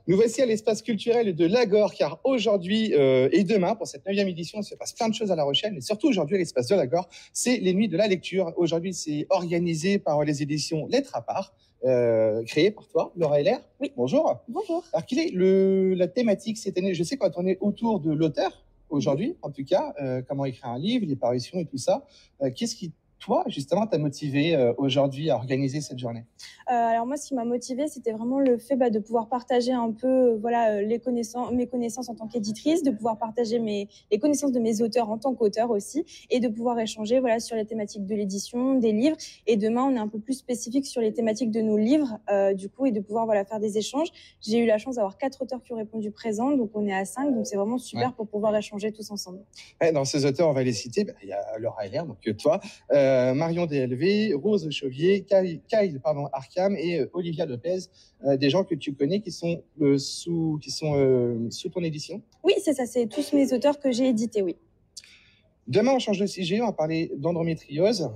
Nous voici à l'espace culturel de l'Agor, car aujourd'hui et demain, pour cette 9e édition, il se passe plein de choses à La Rochelle, mais surtout aujourd'hui à l'espace de l'Agor, c'est les nuits de la lecture. Aujourd'hui, c'est organisé par les éditions Lettres à part, créées par toi, Laura Heller. Oui. Bonjour. Bonjour. Alors, quelle est la thématique cette année? Je sais quand on est autour de l'auteur, aujourd'hui, en tout cas, comment écrire un livre, les parutions et tout ça. Qu'est-ce qui, toi, justement, t'a motivé aujourd'hui à organiser cette journée? Alors moi, ce qui m'a motivée, c'était vraiment le fait de pouvoir partager un peu mes connaissances en tant qu'éditrice, de pouvoir partager les connaissances de mes auteurs en tant qu'auteur aussi, et de pouvoir échanger sur les thématiques de l'édition, des livres. Et demain, on est un peu plus spécifique sur les thématiques de nos livres, du coup, et de pouvoir faire des échanges. J'ai eu la chance d'avoir 4 auteurs qui ont répondu présent, donc on est à 5, donc c'est vraiment super pour pouvoir échanger tous ensemble. Ouais, dans ces auteurs, on va les citer. Il y a Laura Heller, donc toi, Marion DLV, Rose Chauvier, Kyle Arkham et Olivia Lopez, des gens que tu connais qui sont sous ton édition. Oui, c'est ça, c'est tous mes auteurs que j'ai édités, oui. Demain, on change de sujet, on va parler d'endométriose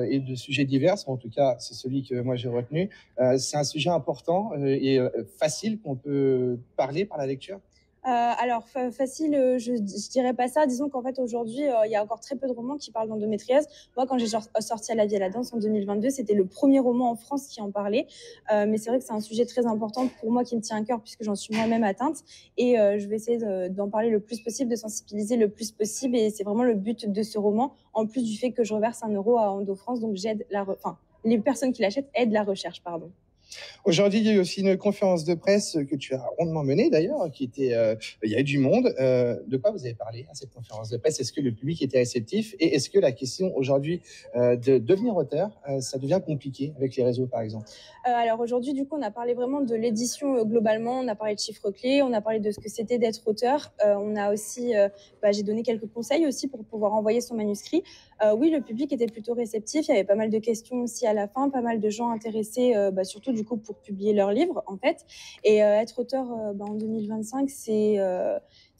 et de sujets divers. En tout cas, c'est celui que moi j'ai retenu. C'est un sujet important et facile qu'on peut parler par la lecture. Alors facile, je dirais pas ça. Disons qu'en fait aujourd'hui, il y a encore très peu de romans qui parlent d'endométriose. Moi, quand j'ai sorti À la vie et à la danse en 2022, c'était le premier roman en France qui en parlait. Mais c'est vrai que c'est un sujet très important pour moi qui me tient à cœur puisque j'en suis moi-même atteinte. Et je vais essayer d'en parler le plus possible, de sensibiliser le plus possible. Et c'est vraiment le but de ce roman, en plus du fait que je reverse 1 euro à EndoFrance. Donc j'aide les personnes qui l'achètent aident la recherche, pardon. Aujourd'hui, il y a eu aussi une conférence de presse que tu as rondement menée d'ailleurs, il y a eu du monde. De quoi vous avez parlé à cette conférence de presse? Est-ce que le public était réceptif? Et est-ce que la question aujourd'hui de devenir auteur, ça devient compliqué avec les réseaux par exemple? Alors aujourd'hui, du coup, on a parlé vraiment de l'édition globalement, on a parlé de chiffres clés, on a parlé de ce que c'était d'être auteur. On a aussi, j'ai donné quelques conseils aussi pour pouvoir envoyer son manuscrit. Oui, le public était plutôt réceptif, il y avait pas mal de questions aussi à la fin, pas mal de gens intéressés, surtout du coup pour publier leurs livres en fait. Et être auteur en 2025,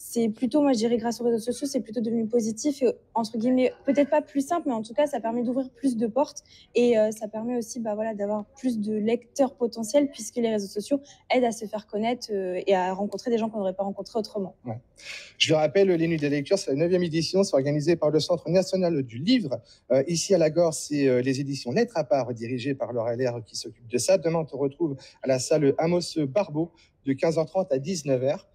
c'est plutôt, moi je dirais grâce aux réseaux sociaux, c'est plutôt devenu positif et entre guillemets, peut-être pas plus simple, mais en tout cas ça permet d'ouvrir plus de portes et ça permet aussi d'avoir plus de lecteurs potentiels puisque les réseaux sociaux aident à se faire connaître et à rencontrer des gens qu'on n'aurait pas rencontrés autrement. Ouais. Je le rappelle, les Nuits de la lecture, c'est la 9e édition, c'est organisé par le Centre national du livre. Ici à l'Agor, c'est les éditions Lettres à part, dirigées par Laura Heller qui s'occupe de ça. Demain, on te retrouve à la salle Amos Barbeau de 15h30 à 19h.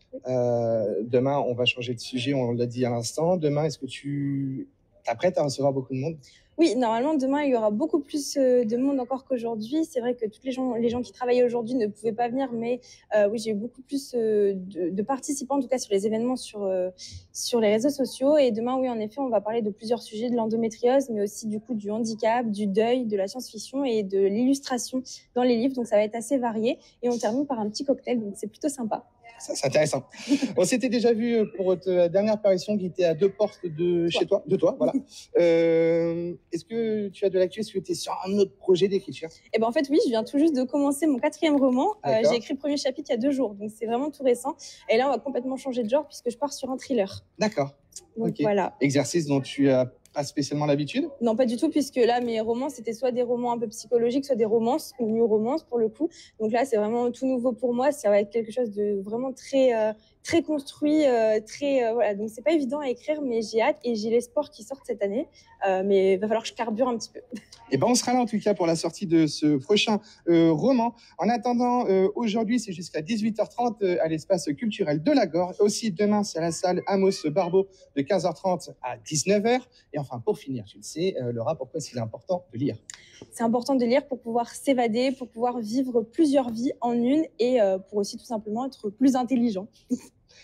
Demain, on va changer de sujet, on l'a dit à l'instant. Demain, est-ce que tu es prête à recevoir beaucoup de monde? Oui, normalement, demain, il y aura beaucoup plus de monde encore qu'aujourd'hui. C'est vrai que tous les gens qui travaillaient aujourd'hui ne pouvaient pas venir, mais oui, j'ai eu beaucoup plus de participants, en tout cas sur les événements sur les réseaux sociaux. Et demain, oui, en effet, on va parler de plusieurs sujets, de l'endométriose, mais aussi du coup du handicap, du deuil, de la science-fiction et de l'illustration dans les livres. Donc, ça va être assez varié. Et on termine par un petit cocktail, donc c'est plutôt sympa. Ça, c'est intéressant. On s'était déjà vu pour ta dernière apparition qui était à 2 portes de chez toi, voilà. Est-ce que tu as de l'actu? Est-ce que tu es sur un autre projet d'écriture? Eh ben en fait, oui, je viens tout juste de commencer mon 4e roman. J'ai écrit le premier chapitre il y a 2 jours, donc c'est vraiment tout récent. Et là, on va complètement changer de genre puisque je pars sur un thriller. D'accord. Donc voilà. Exercice dont tu as pas spécialement l'habitude? Non, pas du tout, puisque là, mes romans, c'était soit des romans un peu psychologiques, soit des romances, ou new romances pour le coup. Donc là, c'est vraiment tout nouveau pour moi. Ça va être quelque chose de vraiment très, très construit, voilà. Donc c'est pas évident à écrire, mais j'ai hâte et j'ai l'espoir qu'il sorte cette année. Mais il va falloir que je carbure un petit peu. Et on sera là en tout cas pour la sortie de ce prochain roman. En attendant, aujourd'hui, c'est jusqu'à 18h30 à l'espace culturel de l'Agor. Aussi, demain, c'est à la salle Amos Barbeau de 15h30 à 19h. Et enfin, pour finir, tu le sais, Laura, pourquoi c'est important de lire? C'est important de lire pour pouvoir s'évader, pour pouvoir vivre plusieurs vies en une et pour aussi tout simplement être plus intelligent.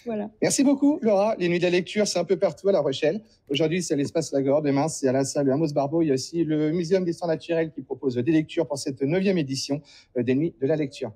Voilà. Merci beaucoup, Laura. Les Nuits de la lecture, c'est un peu partout à La Rochelle. Aujourd'hui, c'est à l'espace Lagor. Demain, c'est à la salle Amos Barbeau. Il y a aussi le Muséum d'histoire naturelle qui propose des lectures pour cette 9e édition des Nuits de la lecture.